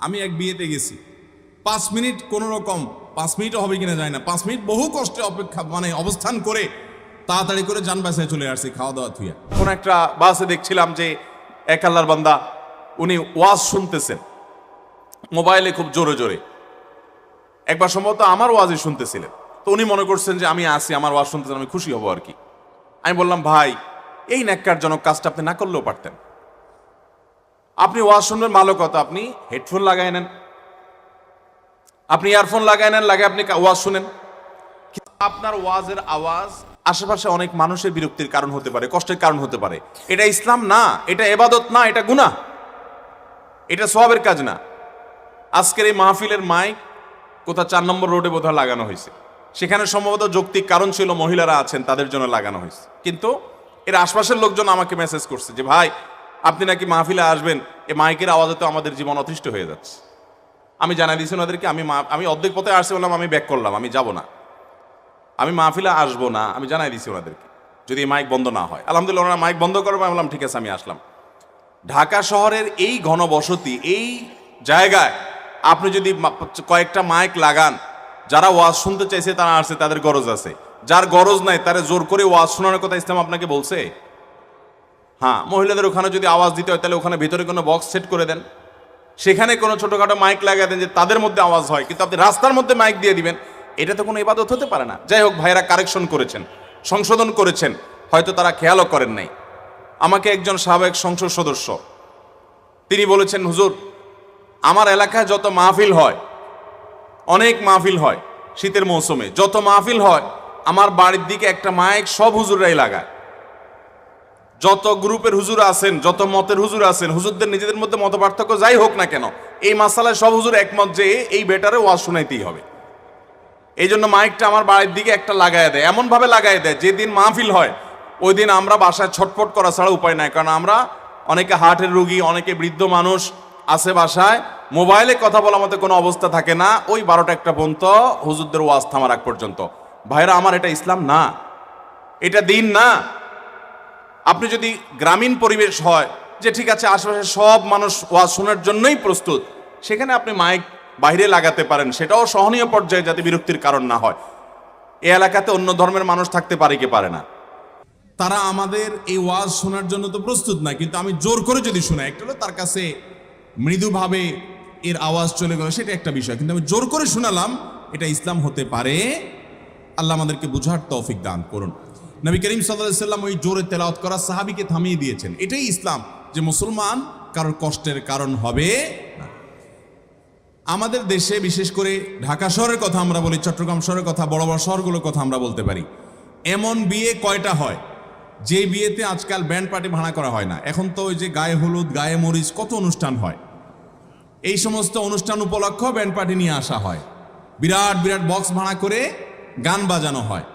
আমি এক বিয়েতে গেছি, 5 মিনিট কোনো রকম, 5 মিনিটও হবে কিনা যায় না, 5 মিনিট বহু কষ্টে অপেক্ষা অবস্থান করে তাড়াতাড়ি করে যান বাসায় চলে আসছি খাওয়া দাওয়া থুইয়া। কোন একটা বাসে দেখছিলাম যে এক আল্লাহর বান্দা উনি ওয়াজ শুনতেছেন মোবাইলে খুব জোরে জোরে। একবার সম্ভবত আমার ওয়াজই শুনতেছিলেন, তো উনি মনে করছেন যে আমি আসি, আমার ওয়াজ শুনতেছেন, আমি খুশি হব আর কি। আমি বললাম, ভাই এই ন্যাক্কারজনক কাজটা আপনি না করলেও পারতেন। আপনি ওয়াজ শুনবেন ভালো কথা, আপনি হেডফোন লাগাই নেন, আপনি ইয়ারফোন লাগাই নেন, লাগে আপনি ওয়াজ শুনেন। আপনার ওয়াজের আওয়াজ আশেপাশে অনেক মানুষের বিরক্তির কারণ হতে পারে, কষ্টের কারণ হতে পারে। এটা ইসলাম না, এটা ইবাদত না, এটা গুনাহ, এটা সওয়াবের কাজ না। আজকের এই মাহফিলের মাইক কোথা 4 নম্বর রোডে বোধহয় লাগানো হয়েছে, সেখানে সম্ভবত যৌক্তিক কারণ ছিল, মহিলারা আছেন তাদের জন্য লাগানো হয়েছে। কিন্তু এর আশপাশের লোকজন আমাকে মেসেজ করছে যে ভাই আপনি নাকি মাহফিলে আসবেন, এই মাইকের আওয়াজে তো আমাদের জীবন অতিষ্ঠ হয়ে যাচ্ছে। আমি জানাই দিয়েছি ওনাদেরকে, আমি অর্ধেক পথে আসছি, বললাম আমি ব্যাক করলাম, আমি যাব না, আমি মাহফিলে আসবো না। আমি জানাই দিয়েছি ওনাদেরকে যদি মাইক বন্ধ না হয়। আলহামদুলিল্লাহ ওনারা মাইক বন্ধ করবে, আমি বললাম ঠিক আছে আমি আসলাম। ঢাকা শহরের এই ঘনবসতি, এই জায়গায় আপনি যদি কয়েকটা মাইক লাগান, যারা ওয়াজ শুনতে চাইছে তারা আসছে, তাদের গরজ আছে। যার গরজ নাই তারা জোর করে ওয়াজ শোনানোর কথা ইসলাম আপনাকে বলছে? হ্যাঁ, মহিলাদের ওখানে যদি আওয়াজ দিতে হয় তাহলে ওখানে ভিতরে কোনো বক্স সেট করে দেন, সেখানে কোনো ছোটখাটো মাইক লাগিয়ে দেন যে তাদের মধ্যে আওয়াজ হয়। কিন্তু আপনি রাস্তার মধ্যে মাইক দিয়ে দিবেন, এটা তো কোনো ইবাদত হতে পারে না। যাই হোক, ভাইরা কারেকশন করেছেন, সংশোধন করেছেন, হয়তো তারা খেয়ালও করেন নাই। আমাকে একজন সাবেক সংসদ সদস্য তিনি বলেছেন, হুজুর আমার এলাকায় যত মাহফিল হয়, অনেক মাহফিল হয় শীতের মৌসুমে, যত মাহফিল হয় আমার বাড়ির দিকে একটা মাইক সব হুজুররাই লাগায়। যত গ্রুপের হুজুর আছেন, যত মতের হুজুর আছেন, হুজুরদের নিজেদের মধ্যে মত পার্থক্য যাই হোক না কেন, এই মাসালায় সব হুজুর একমত যে এই বেটারে ওয়াজ শোনাইতেই হবে। এই জন্য মাইকটা আমার বাড়ির দিকে একটা লাগায় দেয়, এমন ভাবে লাগায় দেয় যেদিন মাহফিল হয় ওই দিন আমরা বাসায় ছটফট করা ছাড়া উপায় নাই। কারণ আমরা অনেকে হার্টের রোগী, অনেকে বৃদ্ধ মানুষ আছে বাসায়, মোবাইলে কথা বলার মতো কোনো অবস্থা থাকে না ওই 12টা 1টা পর্যন্ত, হুজুরদের ওয়াজ থামার আগ পর্যন্ত। ভাইরা আমার, এটা ইসলাম না, এটা দিন না। আপনি যদি গ্রামীণ পরিবেশ হয় যে ঠিক আছে আশেপাশে সব মানুষ ওয়াজ শোনার জন্যই প্রস্তুত, সেখানে আপনি মাইক বাইরে লাগাতে পারেন, সেটাও সহনীয় পর্যায়ে, যাতে বিরক্তির কারণ না হয়। এই এলাকাতে অন্য ধর্মের মানুষ থাকতে পারে কি পারে না? তারা আমাদের এই ওয়াজ শোনার জন্য তো প্রস্তুত না, কিন্তু আমি জোর করে যদি শোনাই, একটা হলো তার কাছে মৃদুভাবে এর আওয়াজ চলে গেল, সেটা একটা বিষয়, কিন্তু আমি জোর করে শোনালাম, এটা ইসলাম হতে পারে। আল্লাহ আমাদেরকে বুঝার তৌফিক দান করুন। নবী করিম সাল্লাল্লাহু আলাইহি ওয়াসাল্লাম ওই জোরে তেলাওয়াত করা সাহাবীকে থামিয়ে দিয়েছেন। এটাই ইসলাম, যে মুসলমান কারোর কষ্টের কারণ হবে না। আমাদের দেশে বিশেষ করে ঢাকা শহরের কথা আমরা বলি, চট্টগ্রাম শহরের কথা, বড় বড় শহরগুলোর কথা আমরা বলতে পারি। এমন বিয়ে কয়টা হয় যে বিয়েতে আজকাল ব্যান্ড পার্টি ভাড়া করা হয় না? এখন তো ওই যে গায়ে হলুদ, গায়ে মরিচ, কত অনুষ্ঠান হয়, এই সমস্ত অনুষ্ঠান উপলক্ষ ব্যান্ড পার্টি নিয়ে আসা হয়, বিরাট বিরাট বক্স ভাড়া করে গান বাজানো হয়।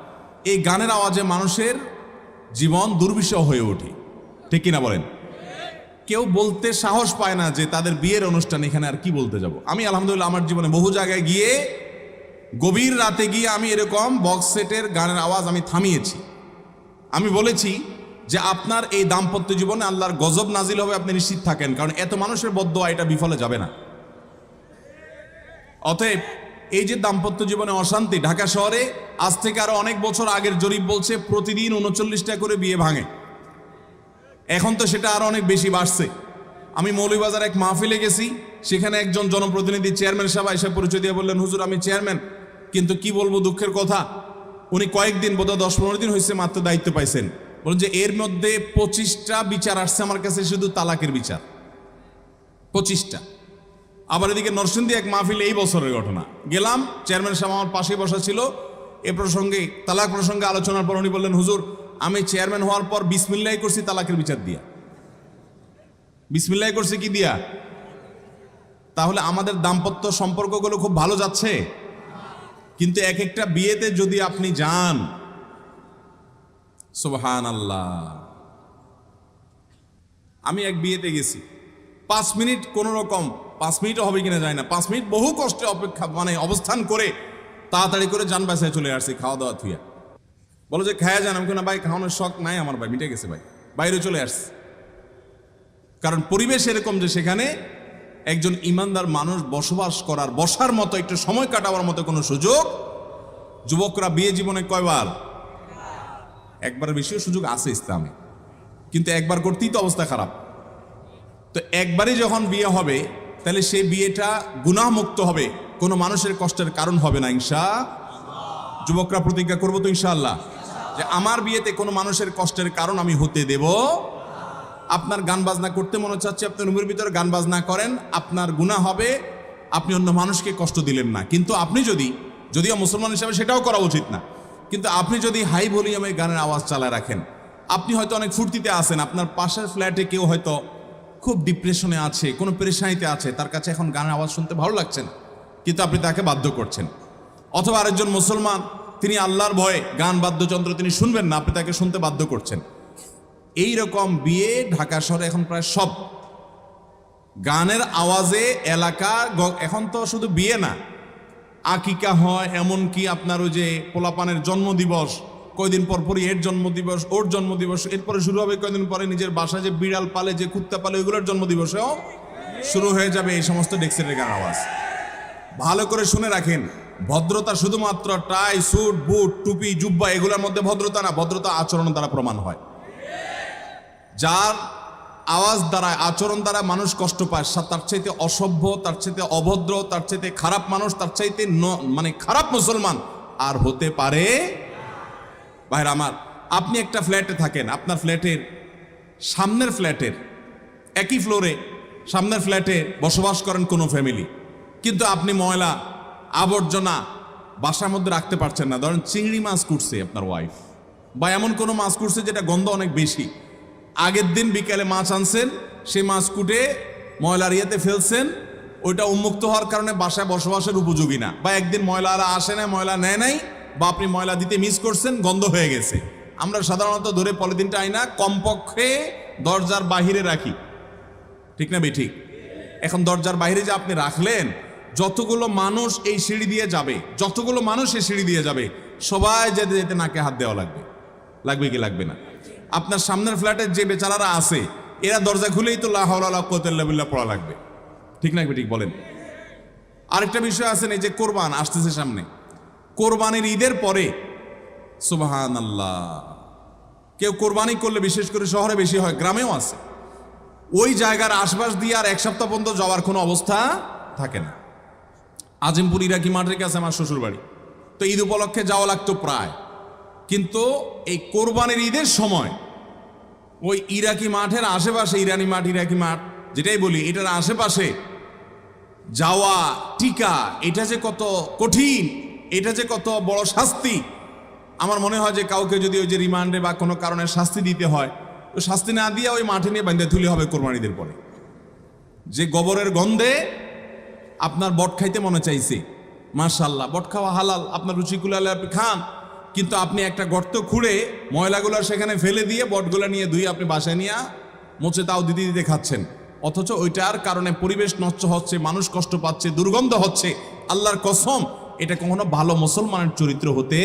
এই গানের আওয়াজে মানুষের জীবন দুর্বিষহ হয়ে ওঠে, ঠিক কিনা বলেন? কেউ বলতে সাহস পায় না যে তাদের বিয়ের অনুষ্ঠান, এখানে আর কি বলতে যাব। আমি আলহামদুলিল্লাহ আমার জীবনে বহু জায়গায় গিয়ে, গভীর রাতে গিয়ে আমি এরকম বক্স সেটের গানের আওয়াজ আমি থামিয়েছি। আমি বলেছি যে আপনার এই দাম্পত্য জীবনে আল্লাহর গজব নাজিল হবে, আপনি নিশ্চিত থাকেন, কারণ এত মানুষের বদদোয়া এটা বিফলে যাবে না। অতএব এই যে দাম্পত্য জীবনে অশান্তি, ঢাকা শহরে আজ থেকে আরো অনেক বছর আগের জরিপ বলছে প্রতিদিন 39টা করে বিয়ে ভাঙে। এখন তো সেটা আরো অনেক বেশি বাড়ছে। আমি মৌলভীবাজার এক মাহফিলে গেছি, সেখানে একজন জনপ্রতিনিধি চেয়ারম্যান সাহেব এসে পরিচয় দিয়ে বললেন, হুজুর আমি চেয়ারম্যান, কিন্তু কি বলবো দুঃখের কথা, উনি কয়েকদিন, বোধহয় 10-15 দিন হয়েছে মাত্র দায়িত্ব পাইছেন। বলেন যে এর মধ্যে 25টা বিচার আসছে আমার কাছে, শুধু তালাকের বিচার, 25টা। আবার এদিকে নরসিংদী এক মাহফিলে এই বছরের ঘটনা, গেলাম, চেয়ারম্যান সাহেব আমার পাশেই বসা ছিল, এ প্রসঙ্গে তালাক প্রসঙ্গে আলোচনার পর উনি বললেন, হুজুর আমি চেয়ারম্যান হওয়ার পর বিসমিল্লাহ করছি তালাকের বিচার দিয়া। বিসমিল্লাহ করছি কি দিয়া? তাহলে আমাদের দাম্পত্য সম্পর্কগুলো খুব ভালো যাচ্ছে। কিন্তু এক একটা বিয়েতে যদি আপনি যান, সুবহানাল্লাহ। আমি এক বিয়েতে গেছি, 5 মিনিট কোনো রকম, 5 মিনিটও হবে কিনা যায় না, 5 মিনিট বহু কষ্টে অপেক্ষা অবস্থান করে তাড়াতাড়ি করে যান বাসায় চলে আসছি খাওয়া দাওয়া থুইয়া। বলো যে খায়া যান, আমি না ভাই খাওয়ানোর শখ নাই আমার, ভাই মিটে গেছে, ভাই বাইরে চলে আসছি। কারণ পরিবেশ এরকম যে সেখানে একজন ইমানদার মানুষ বসবাস করার, বসার মতো, একটু সময় কাটাবার মতো কোনো সুযোগ, যুবকরা বিয়ে জীবনে কয়বার? একবারের বেশিও সুযোগ আছে ইসলামে, কিন্তু একবার করতেই তো অবস্থা খারাপ। তো একবারই যখন বিয়ে হবে তাহলে সেই বিয়েটা গুনাহমুক্ত হবে, কোনো মানুষের কষ্টের কারণ হবে না ইনশাআল্লাহ। যুবকরা প্রতিজ্ঞা করবো তো ইনশাআল্লাহ যে আমার বিয়েতে কোনো মানুষের কষ্টের কারণ আমি হতে দেব। আপনার গান বাজনা করতে মনে চাচ্ছে, আপনি রুমের ভিতরে গান বাজনা করেন, আপনার গুনাহ হবে, আপনি অন্য মানুষকে কষ্ট দিলেন না। কিন্তু আপনি যদিও মুসলমান হিসাবে সেটাও করা উচিত না, কিন্তু আপনি যদি হাই ভলিউমে গানের আওয়াজ চালায় রাখেন, আপনি হয়তো অনেক ফুর্তিতে আছেন, আপনার পাশের ফ্ল্যাটে কেউ হয়তো খুব ডিপ্রেশনে আছে, কোনো পেরেশানিতে আছে, তার কাছে এখন গানের আওয়াজ শুনতে ভালো লাগছে না, কিন্তু আপনি তাকে বাধ্য করছেন। অথবা আরেকজন মুসলমান, তিনি আল্লাহর ভয়ে গান বাদ্যযন্ত্র তিনি শুনবেন না, আপনি তাকে শুনতে বাধ্য করছেন। এই রকম বিয়ে ঢাকা শহরে এখন প্রায় সব গানের আওয়াজে এলাকা, এখন তো শুধু বিয়ে না, আকিকা হয়, এমনকি আপনার ওই যে পোলাপানের জন্মদিবস, কয়দিন পর পরই এর জন্মদিবস, ওর জন্মদিবস, এরপরে শুরু হবে কয়দিন পরে নিজের বাসায় যে বিড়াল পালে, যে কুত্তা পালে, ওইগুলোর জন্মদিবসেও শুরু হয়ে যাবে এই সমস্ত ডেক্সেটের গান আওয়াজ। ভালো করে শুনে রাখেন, ভদ্রতা শুধুমাত্র টাই, স্যুট, বুট, টুপি, জুব্বা এগুলোর মধ্যে ভদ্রতা না, ভদ্রতা আচরণ দ্বারা প্রমাণ হয়। যার আওয়াজ দ্বারা, আচরণ দ্বারা মানুষ কষ্ট পায়, তার চাইতে অসভ্য, তার চাইতে অভদ্র, তার চাইতে খারাপ মানুষ, তার চাইতে মানে খারাপ মুসলমান আর হতে পারে? ভাইরা আমার, আপনি একটা ফ্ল্যাটে থাকেন, আপনার ফ্ল্যাটের সামনের ফ্ল্যাটের একই ফ্লোরে সামনের ফ্ল্যাটে বসবাস করেন কোনো ফ্যামিলি, কিন্তু আপনি ময়লা আবর্জনা বাসার মধ্যে রাখতে পারছেন না। ধরেন চিংড়ি মাছ কুটছে আপনার ওয়াইফ, বা এমন কোনো মাছ কুটছে যেটা গন্ধ অনেক বেশি, আগের দিন বিকেলে মাছ আনছেন, সেই মাছ কুটে ময়লার ইয়েতে ফেলছেন, ওইটা উন্মুক্ত হওয়ার কারণে বাসায় বসবাসের উপযোগী না, বা একদিন ময়লারা আসে না, ময়লা নেয় নাই, বা আপনি ময়লা দিতে মিস করছেন, গন্ধ হয়ে গেছে। আমরা সাধারণত ধরে পলিথিনটা আইনা কমপক্ষে দরজার বাহিরে রাখি, ঠিক না বেঠিক? এখন দরজার বাইরে যে আপনি রাখলেন, যতগুলো মানুষ এই সিঁড়ি দিয়ে যাবে, যতগুলো মানুষ এই সিঁড়ি দিয়ে যাবে, সবাই যেতে যেতে নাকে হাত দেওয়া লাগবে কি লাগবে না? আপনার সামনের ফ্ল্যাটের যে বেচারারা আছে, এরা দরজা খুলেই তো লা হাওলা ওয়ালা কুওয়াতা ইল্লা বিল্লাহ পড়া লাগবে, ঠিক না ঠিক বলেন? আরেকটা বিষয় আছে, এই যে কোরবান আসতেছে সামনে, কোরবানির ঈদের পরে সুবহানাল্লাহ, কেউ কোরবানি করলে বিশেষ করে শহরে বেশি হয়, গ্রামেও আছে, ওই জায়গার আশপাশ দিয়ে আর এক সপ্তাহ পর্যন্ত যাওয়ার কোনো অবস্থা থাকে না। আজিমপুর ইরাকি মাঠের কাছে আমার শ্বশুর বাড়ি, তো ঈদ উপলক্ষে যাওয়া লাগতো প্রায়, কিন্তু এই কোরবানির ঈদের সময় ওই ইরাকি মাঠের আশেপাশে, ইরানি মাঠ, ইরাকি মাঠ যেটাই বলি, এটার আশেপাশে যাওয়া, টিকা, এটা যে কত কঠিন, এটা যে কত বড় শাস্তি। আমার মনে হয় যে কাউকে যদি ওই যে রিমান্ডে বা কোনো কারণে শাস্তি দিতে হয়, তো শাস্তি না দিয়ে ওই মাঠে নিয়ে বাঁধে তুলে হবে কোরবানিদের পরে। যে গোবরের গন্ধে আপনার বট খাইতে মনে চাইছে, মাশাআল্লাহ, বট খাওয়া হালাল, আপনার রুচিগুলো আপনি খান, কিন্তু আপনি একটা গর্ত খুঁড়ে ময়লাগুলো সেখানে ফেলে দিয়ে বটগুলো নিয়ে ধুয়ে আপনি বাসায় নিয়ে মুছে তাও দিতে দিতে খাচ্ছেন, অথচ ওইটার কারণে পরিবেশ নষ্ট হচ্ছে, মানুষ কষ্ট পাচ্ছে, দুর্গন্ধ হচ্ছে। আল্লাহর কসম, এটা কখনো ভালো মুসলমানের চরিত্র হতে।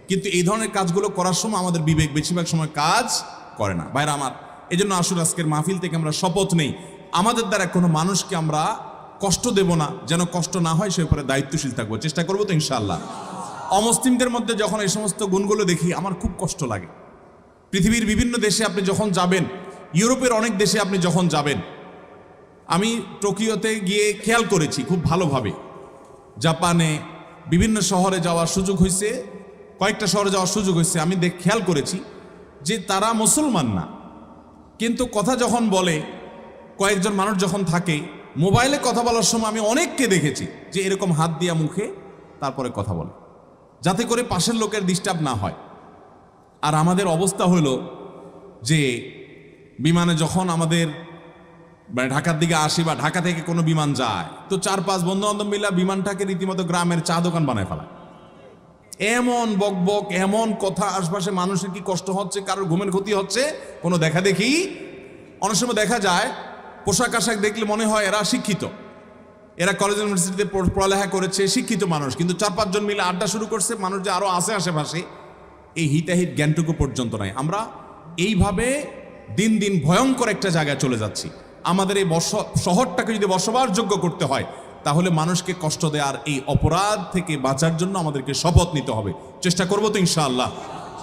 কিন্তু এই ধরনের কাজগুলো করার সময় আমাদের বিবেক বেশিরভাগ সময় কাজ করে না। ভাইরা আমার, এই জন্য আসলে আজকের মাহফিল থেকে আমরা শপথ নেই, আমাদের দ্বারা কোনো মানুষকে আমরা কষ্ট দেব না, যেন কষ্ট না হয় সে উপরে দায়িত্বশীল থাকবো, চেষ্টা করবো তো ইনশাআল্লাহ। অমুসলিমদের মধ্যে যখন এই সমস্ত গুণগুলো দেখি আমার খুব কষ্ট লাগে। পৃথিবীর বিভিন্ন দেশে আপনি যখন যাবেন, ইউরোপের অনেক দেশে আপনি যখন যাবেন, আমি টোকিওতে গিয়ে খেয়াল করেছি খুব ভালোভাবে, জাপানে বিভিন্ন শহরে যাওয়ার সুযোগ হয়েছে, কয়েকটা শহরে যাওয়ার সুযোগ হয়েছে, আমি খেয়াল করেছি যে তারা মুসলমান না, কিন্তু কথা যখন বলে, কয়েকজন মানুষ যখন থাকে, মোবাইলে কথা বলার সময় আমি অনেককে দেখেছি যে এরকম হাত দিয়া মুখে তারপরে কথা বলে, যাতে করে পাশের লোকের ডিস্টার্ব না হয়। আর আমাদের অবস্থা হলো যে বিমানে যখন আমাদের ঢাকার দিকে আসি বা ঢাকা থেকে কোনো বিমান যায়, তো 4-5 বন্ধু বান্ধব মিলা বিমানটাকে রীতিমতো গ্রামের চা দোকান বানায় ফেলায়। এমন বকবক, এমন কথা, আশপাশে মানুষের কি কষ্ট হচ্ছে, কারোর ঘুমের ক্ষতি হচ্ছে, কোনো দেখা দেখি। অনেক সময় দেখা যায় পোশাক আশাক দেখলে মনে হয় এরা শিক্ষিত, এরা কলেজ ইউনিভার্সিটিতে পড়ালেখা করেছে, শিক্ষিত মানুষ, কিন্তু 4-5 জন মিলে আড্ডা শুরু করছে, মানুষ যে আরো আছে আশেপাশে, এই হিতাহিত জ্ঞানটুকু পর্যন্ত নাই। আমরা এইভাবে দিন দিন ভয়ঙ্কর একটা জায়গায় চলে যাচ্ছি। আমাদের এই শহরটাকে যদি বসবাসযোগ্য করতে হয়, তাহলে মানুষকে কষ্ট দেওয়ার এই অপরাধ থেকে বাঁচার জন্য আমাদেরকে শপথ নিতে হবে। চেষ্টা করবো তো ইনশাআল্লাহ।